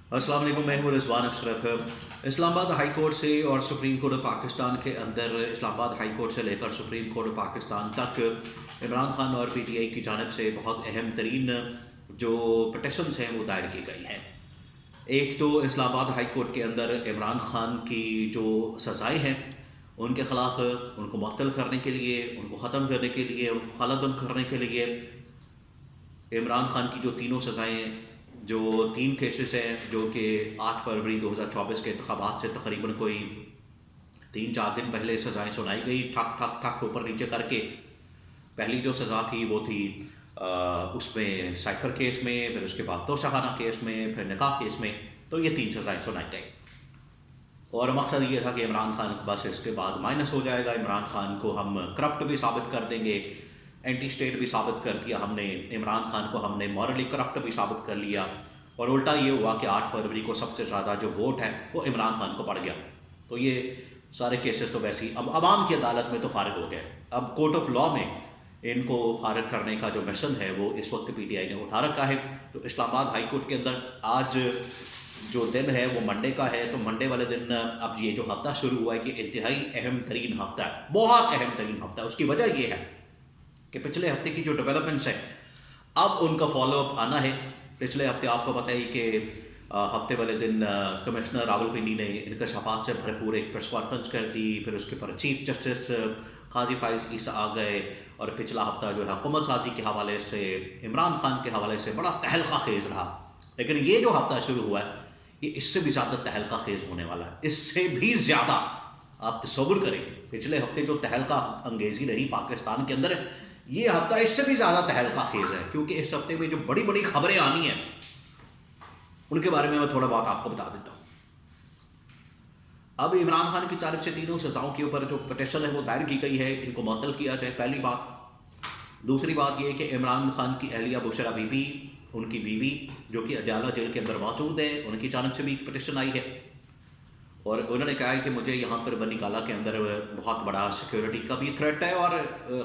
अस्सलाम वालेकुम, मैं हूँ रिजवान अशरफ। इस्लामाबाद हाई कोर्ट से और सुप्रीम कोर्ट पाकिस्तान के अंदर इस्लामाबाद हाई कोर्ट से लेकर सुप्रीम कोर्ट पाकिस्तान तक इमरान खान और पीटीआई की जानब से बहुत अहम तरीन जो पटिशन्स हैं वो दायर की गई हैं। एक तो इस्लामाबाद हाई कोर्ट के अंदर इमरान खान की जो सज़ाएँ हैं उनके ख़िलाफ़ उनको मुअत्तल करने के लिए, उनको ख़त्म करने के लिए, उनको खालाबंद करने के लिए इमरान खान की जो तीनों सज़ाएँ, जो 3 केसेस हैं जो कि 8 फरवरी 2024 के इंतखाबात से तकरीबन कोई 3-4 दिन पहले सज़ाएँ सुनाई गई, ठक ठक ठक ऊपर नीचे करके। पहली जो सज़ा थी वो थी उसमें साइफर केस में, फिर उसके बाद तोशाखाना केस में, फिर निकाह केस में। तो ये 3 सज़ाएँ सुनाई गई और मकसद ये था कि इमरान खान बस इसके बाद माइनस हो जाएगा, इमरान खान को हम करप्ट भी साबित कर देंगे, एंटी स्टेट भी साबित कर दिया हमने, इमरान खान को हमने मॉरली करप्ट भी साबित कर लिया। और उल्टा ये हुआ कि 8 फरवरी को सबसे ज़्यादा जो वोट है वो इमरान खान को पड़ गया। तो ये सारे केसेस तो वैसे ही अब अवाम की अदालत में तो फारिग हो गए। अब कोर्ट ऑफ लॉ में इनको फारिग करने का जो मिशन है वो इस वक्त पीटीआई ने उठा रखा है। तो इस्लामाबाद हाई कोर्ट के अंदर आज जो दिन है वो मंडे का है। तो मंडे वाले दिन अब ये जो हफ्ता शुरू हुआ है कि इंतहाई अहम तरीन हफ्ता है, बहुत अहम तरीन हफ्ता है। उसकी वजह ये है कि पिछले हफ्ते की जो डेवलपमेंट्स हैं अब उनका फॉलोअप आना है। पिछले हफ्ते आपको पता है कि हफ्ते वाले दिन कमिश्नर रावलपिंडी ने इंकशाफात से भरपूर एक प्रेस कॉन्फ्रेंस कर दी, फिर उसके पर चीफ जस्टिस काजी फाइज ईसा आ गए। और पिछला हफ्ता जो है हुकूमत साजी के हवाले से, इमरान खान के हवाले से बड़ा तहलका खेज रहा। लेकिन ये जो हफ्ता शुरू हुआ है ये इससे भी ज़्यादा तहलका खेज होने वाला है, इससे भी ज़्यादा। आप तसव्वुर करें, पिछले हफ्ते जो तहलका अंगेज़ी रही पाकिस्तान के अंदर, ये हफ्ता इससे भी ज़्यादा तहलका खेज है। क्योंकि इस हफ्ते में जो बड़ी बड़ी खबरें आनी हैं उनके बारे में मैं थोड़ा बहुत आपको बता देता हूँ। अब इमरान खान की जानब से तीनों सज़ाओं के ऊपर जो पटिशन है वो दायर की गई है, इनको मुअत्तल किया जाए, पहली बात। दूसरी बात ये कि इमरान खान की अहलिया बुशरा बीबी, उनकी बीवी जो कि अडयाला जेल के अंदर मौजूद है, उनकी जानब से भी एक पटिशन आई है। और उन्होंने कहा है कि मुझे यहाँ पर बनी गाला के अंदर बहुत बड़ा सिक्योरिटी का भी थ्रेट है और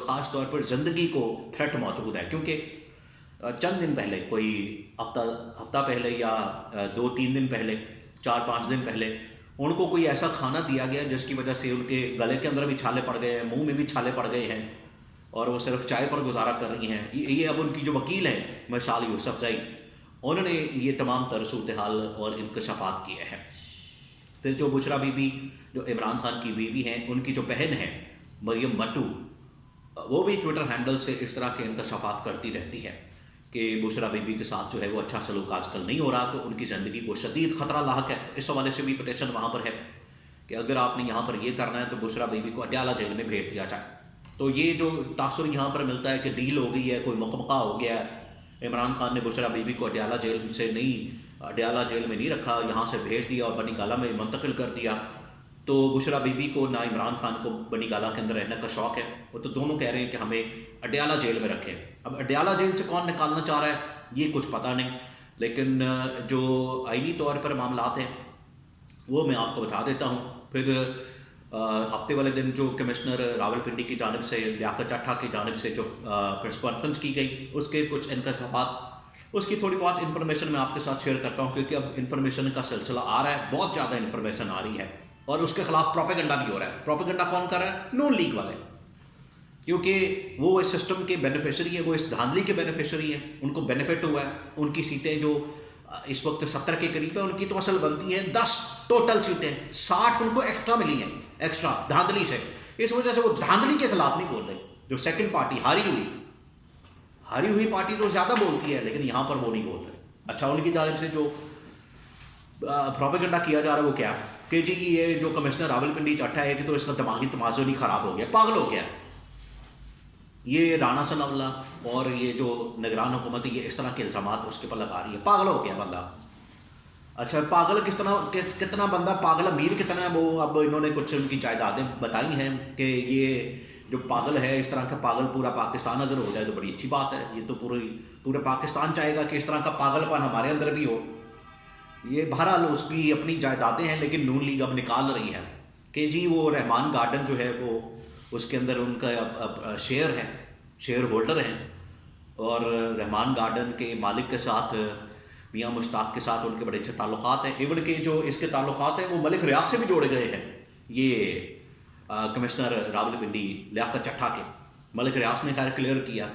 ख़ास तौर पर ज़िंदगी को थ्रेट मौजूद है। क्योंकि चंद दिन पहले, कोई हफ्ता पहले या 2-3 दिन पहले, 4-5 दिन पहले उनको कोई ऐसा खाना दिया गया जिसकी वजह से उनके गले के अंदर भी छाले पड़ गए हैं, मुंह में भी छाले पड़ गए हैं और वो सिर्फ चाय पर गुजारा कर रही हैं। ये अब उनकी जो वकील हैं मशाल यूसुफजई, उन्होंने ये तमाम तर सूरत हाल और इंकशाफात किए हैं। फिर जो बुशरा बीबी, जो इमरान खान की बीवी हैं, उनकी जो बहन है मरियम मट्टू, वो भी ट्विटर हैंडल से इस तरह के इंकशाफात करती रहती है कि बुशरा बीबी के साथ जो है वो अच्छा सलूक आजकल नहीं हो रहा, तो उनकी ज़िंदगी को शदीद ख़तरा लाहक है। इस हवाले से भी पटिशन वहाँ पर है कि अगर आपने यहाँ पर ये करना है तो बुशरा बीबी को अडयाला जेल में भेज दिया जाए। तो ये जो तासुर यहाँ पर मिलता है कि डील हो गई है, कोई मुकमका हो गया है, इमरान खान ने बुशरा बीबी को अडयाला जेल से नहीं, अडयाला जेल में नहीं रखा, यहाँ से भेज दिया और बनी गाला में मुंतकिल कर दिया। तो बुशरा बीबी को ना इमरान खान को बनी गाला के अंदर रहने का शौक़ है, वो तो दोनों कह रहे हैं कि हमें अडयाला जेल में रखें। अब अडयाला जेल से कौन निकालना चाह रहा है ये कुछ पता नहीं, लेकिन जो आईनी तौर पर मामलात हैं वो मैं आपको बता देता हूँ। फिर हफ्ते वाले दिन जो कमिश्नर रावलपिंडी की जानब से, लियाकत चट्टा की जानब से जो प्रेस कॉन्फ्रेंस की गई, उसके कुछ इंकशाफात, उसकी थोड़ी बहुत इन्फॉर्मेशन मैं आपके साथ शेयर करता हूँ। क्योंकि अब इन्फॉर्मेशन का सिलसिला आ रहा है, बहुत ज़्यादा इन्फॉर्मेशन आ रही है और उसके खिलाफ प्रोपेगेंडा भी हो रहा है। प्रोपेगेंडा कौन कर रहा है? नून लीग वाले, क्योंकि वो इस सिस्टम के बेनिफिशरी है, वो इस धांधली के बेनिफिशरी है, उनको बेनिफिट हुआ है। उनकी सीटें जो इस वक्त 70 के करीब है, उनकी तो असल बनती है 10 टोटल सीटें, 60 उनको एक्स्ट्रा मिली हैं, एक्स्ट्रा धांधली से। इस वजह से वो धांधली के खिलाफ नहीं बोल रहे। जो सेकंड पार्टी हारी हुई पार्टी तो ज़्यादा बोलती है, लेकिन यहाँ पर वो नहीं बोल रहे। अच्छा, उनकी जानब से जो प्रोपेगेंडा किया जा रहा है वो क्या है कि जी ये जो कमिश्नर रावलपिंडी चट्टा है कि तो इसका दिमागी तमाज़ुन ही ख़राब हो गया, पागल हो गया। ये राना सनाउल्लाह और ये जो निगरान हुकूमत है ये इस तरह के इल्ज़ामात उसके पर लगा रही है, पागल हो गया बंदा। अच्छा, पागल कितना बंदा पागल, अमीर कितना है वो, अब इन्होंने कुछ उनकी जायदादें बताई हैं कि ये जो पागल है, इस तरह का पागल पूरा पाकिस्तान अगर हो जाए तो बड़ी अच्छी बात है। ये तो पूरे पाकिस्तान चाहेगा कि इस तरह का पागलपन हमारे अंदर भी हो। ये बहरहाल उसकी अपनी जायदादें हैं, लेकिन नून लीग अब निकाल रही है कि जी वो रहमान गार्डन जो है वो, उसके अंदर उनका अब शेयर है, शेयर होल्डर हैं और रहमान गार्डन के मालिक के साथ میاں مشتاق کے ساتھ ان کے بڑے اچھے تعلقات ہیں، ایون کہ جو اس کے تعلقات ہیں وہ ملک ریاض سے بھی جوڑے گئے ہیں۔ یہ کمشنر راولپنڈی لیاقت چٹھا کے ملک ریاض نے خیر کلیئر کیا،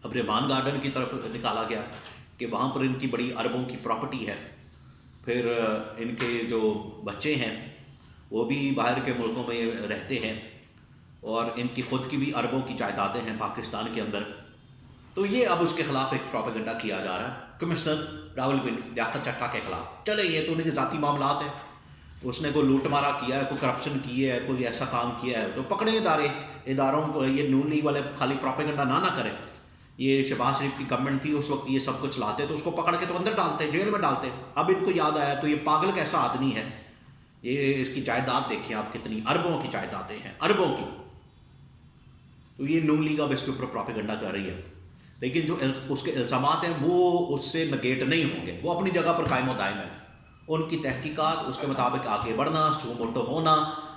اب ریمان گارڈن کی طرف نکالا گیا کہ وہاں پر ان کی بڑی اربوں کی پراپرٹی ہے، پھر ان کے جو بچے ہیں وہ بھی باہر کے ملکوں میں رہتے ہیں، اور ان کی خود کی بھی اربوں کی جائیدادیں ہیں پاکستان کے اندر۔ تو یہ اب اس کے خلاف ایک پروپیگنڈا کیا جا رہا ہے کمشنر راولپنڈی لیاقت چٹھا کے خلاف۔ چلے یہ تو ان کے ذاتی معاملات ہیں، اس نے کوئی لوٹ مارا کیا ہے، کوئی کرپشن کی ہے، کوئی ایسا کام کیا ہے تو پکڑے اداروں کو۔ یہ نون لیگ والے خالی پروپیگنڈا نہ کریں۔ یہ شہباز شریف کی گورنمنٹ تھی اس وقت، یہ سب کچھ چلاتے تو اس کو پکڑ کے تو اندر ڈالتے، جیل میں ڈالتے۔ اب ان کو یاد آیا تو یہ پاگل کیسا آدمی ہے، یہ اس کی جائیداد دیکھیں آپ، کتنی اربوں کی جائیدادیں ہیں، اربوں کی۔ تو یہ نون لیگ اب اس کے اوپر پروپیگنڈا کر رہی ہے، لیکن جو اس کے الزامات ہیں وہ اس سے نگیٹ نہیں ہوں گے، وہ اپنی جگہ پر قائم و دائم ہے۔ ان کی تحقیقات، اس کے مطابق آگے بڑھنا، سو موٹو ہونا،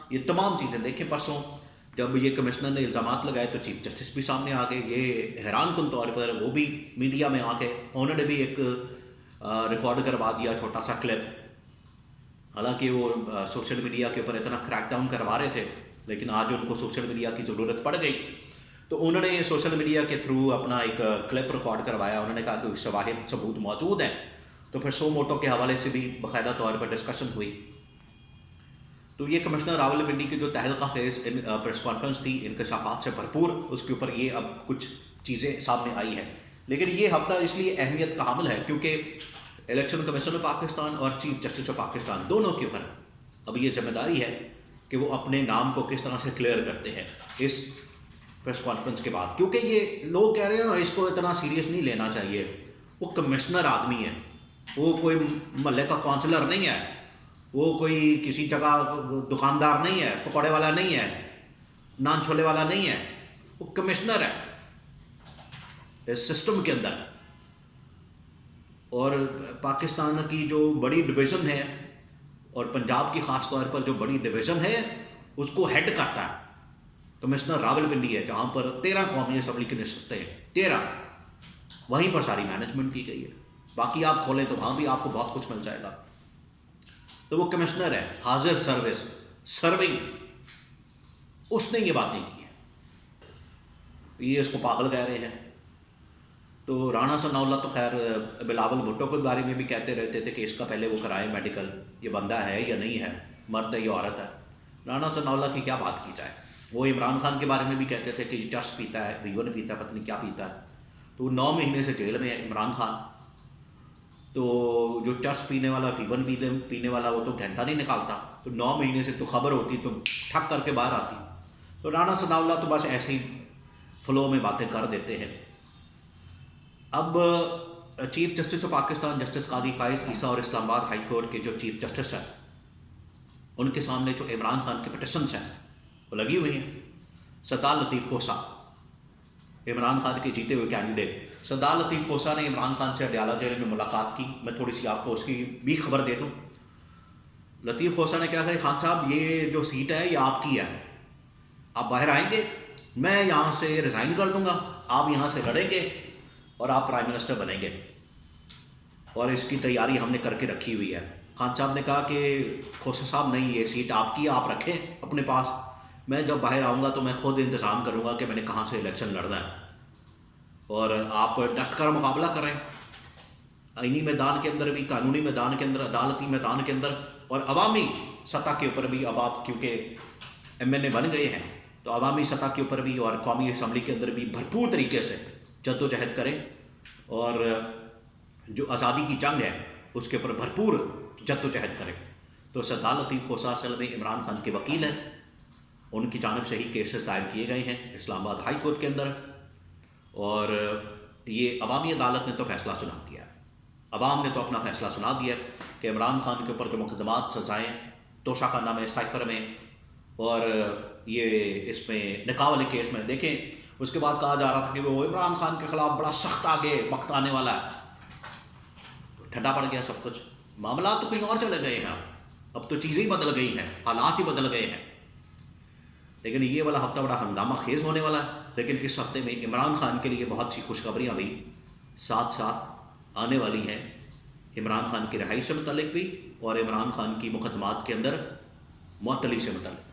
یہ تمام چیزیں دیکھیں۔ پرسوں جب یہ کمشنر نے الزامات لگائے تو چیف جسٹس بھی سامنے آ گئے، یہ حیران کن طور پر وہ بھی میڈیا میں آ کے انہوں نے بھی ایک ریکارڈ کروا دیا چھوٹا سا کلپ۔ حالانکہ وہ سوشل میڈیا کے اوپر اتنا کریک ڈاؤن کروا رہے تھے، لیکن آج ان کو سوشل میڈیا کی ضرورت پڑ گئی تو انہوں نے سوشل میڈیا کے تھرو اپنا ایک کلپ ریکارڈ کروایا۔ انہوں نے کہا کہ شواہد ثبوت موجود ہیں، تو پھر سو موٹو کے حوالے سے بھی باقاعدہ طور پر ڈسکشن ہوئی۔ تو یہ کمشنر راولپنڈی کی جو تہلکہ خیز پریس کانفرنس تھی انکشافات سے بھرپور، اس کے اوپر یہ اب کچھ چیزیں سامنے آئی ہیں۔ لیکن یہ ہفتہ اس لیے اہمیت کا حامل ہے کیونکہ الیکشن کمیشن آف پاکستان اور چیف جسٹس آف پاکستان دونوں کے اوپر اب یہ ذمہ داری ہے کہ وہ اپنے نام کو کس طرح سے کلیئر کرتے ہیں اس پریس کانفرنس کے بعد، کیونکہ یہ لوگ کہہ رہے ہیں اس کو اتنا سیریس نہیں لینا چاہیے۔ وہ کمشنر آدمی ہے، وہ کوئی محلے کا کونسلر نہیں ہے، وہ کوئی کسی جگہ دکاندار نہیں ہے، پکوڑے والا نہیں ہے، نان چھولے والا نہیں ہے، وہ کمشنر ہے اس سسٹم کے اندر۔ اور پاکستان کی جو بڑی ڈویژن ہے، اور پنجاب کی خاص طور پر جو بڑی ڈویژن ہے، اس کو ہیڈ کرتا ہے کمشنر راولپنڈی ہے، جہاں پر 13 قومی اسمبلی کی نشستیں ہیں، 13 وہیں پر ساری مینجمنٹ کی گئی ہے۔ باقی آپ کھولیں تو وہاں بھی آپ کو بہت کچھ مل جائے گا۔ تو وہ کمشنر ہے، حاضر سروس سرونگ، اس نے یہ بات نہیں کی ہے، یہ اس کو پاگل کہہ رہے ہیں۔ تو رانا ثناء اللہ تو خیر بلاول بھٹو کے بارے میں بھی کہتے رہتے تھے کہ اس کا پہلے وہ کرائے میڈیکل، یہ بندہ ہے یا نہیں ہے، مرد ہے یا عورت ہے۔ رانا ثناء اللہ کی کیا بات کی جائے۔ وہ عمران خان کے بارے میں بھی کہتے تھے کہ یہ چرس پیتا ہے، ویون پیتا ہے، پتہ نہیں کیا پیتا ہے۔ تو 9 مہینے سے جیل میں ہے عمران خان۔ تو جو چرس پینے والا، فیون پینے والا، وہ تو گھنٹہ نہیں نکالتا، تو 9 مہینے سے تو خبر ہوتی تو ٹھک کر کے باہر آتی۔ تو رانا ثناء اللہ تو بس ایسے ہی فلو میں باتیں کر دیتے ہیں۔ اب chief justice of Pakistan justice قاضی فائز عیسیٰ اور اسلام آباد ہائی کورٹ کے جو چیف جسٹس ہیں، ان کے سامنے جو عمران خان کے پٹیشنس ہیں وہ لگی ہوئی ہیں۔ سردار لطیف کوسا، عمران خان کے جیتے ہوئے کینڈیڈیٹ، سردار لطیف کوسا نے عمران خان سے اڈیالہ جیل میں ملاقات کی۔ میں تھوڑی سی آپ کو اس کی بھی خبر دے دوں۔ لطیف کوسا نے کہا کہ خان صاحب یہ جو سیٹ ہے یہ آپ کی ہے، آپ باہر آئیں گے، میں یہاں سے ریزائن کر دوں گا، آپ یہاں سے لڑیں گے اور آپ پرائم منسٹر بنیں گے، اور اس کی تیاری ہم نے کر کے رکھی ہوئی ہے۔ خان صاحب نے کہا کہ کوسا صاحب نہیں، یہ سیٹ آپ کی ہے، آپ رکھیں اپنے پاس، میں جب باہر آؤں گا تو میں خود انتظام کروں گا کہ میں نے کہاں سے الیکشن لڑنا ہے، اور آپ ڈٹ کر مقابلہ کریں، آئینی میدان کے اندر بھی، قانونی میدان کے اندر، عدالتی میدان کے اندر، اور عوامی سطح کے اوپر بھی۔ اب آپ کیونکہ MNA بن گئے ہیں تو عوامی سطح کے اوپر بھی اور قومی اسمبلی کے اندر بھی بھرپور طریقے سے جد و جہد کریں، اور جو آزادی کی جنگ ہے اس کے اوپر بھرپور جد و جہد کریں۔ تو سردار لطیف کوسا اصل میں عمران خان کے وکیل ہیں، ان کی جانب سے ہی کیسز دائر کیے گئے ہیں اسلام آباد ہائی کورٹ کے اندر، اور یہ عوامی عدالت نے تو فیصلہ سنا دیا ہے، عوام نے تو اپنا فیصلہ سنا دیا کہ عمران خان کے اوپر جو مقدمات سزائیں توشہ خانہ میں، سائفر میں، اور یہ اس میں نکاح والے کیس میں دیکھیں، اس کے بعد کہا جا رہا تھا کہ وہ عمران خان کے خلاف بڑا سخت آگے وقت آنے والا ہے، ٹھنڈا پڑ گیا سب کچھ، معاملات تو کہیں اور چلے گئے ہیں، اب تو چیزیں ہی بدل گئی ہیں، حالات ہی بدل گئے ہیں۔ لیکن یہ والا ہفتہ بڑا ہنگامہ خیز ہونے والا ہے، لیکن اس ہفتے میں عمران خان کے لیے بہت سی خوشخبریاں بھی ساتھ ساتھ آنے والی ہیں، عمران خان کی رہائی سے متعلق بھی اور عمران خان کی مقدمات کے اندر معطلی سے متعلق.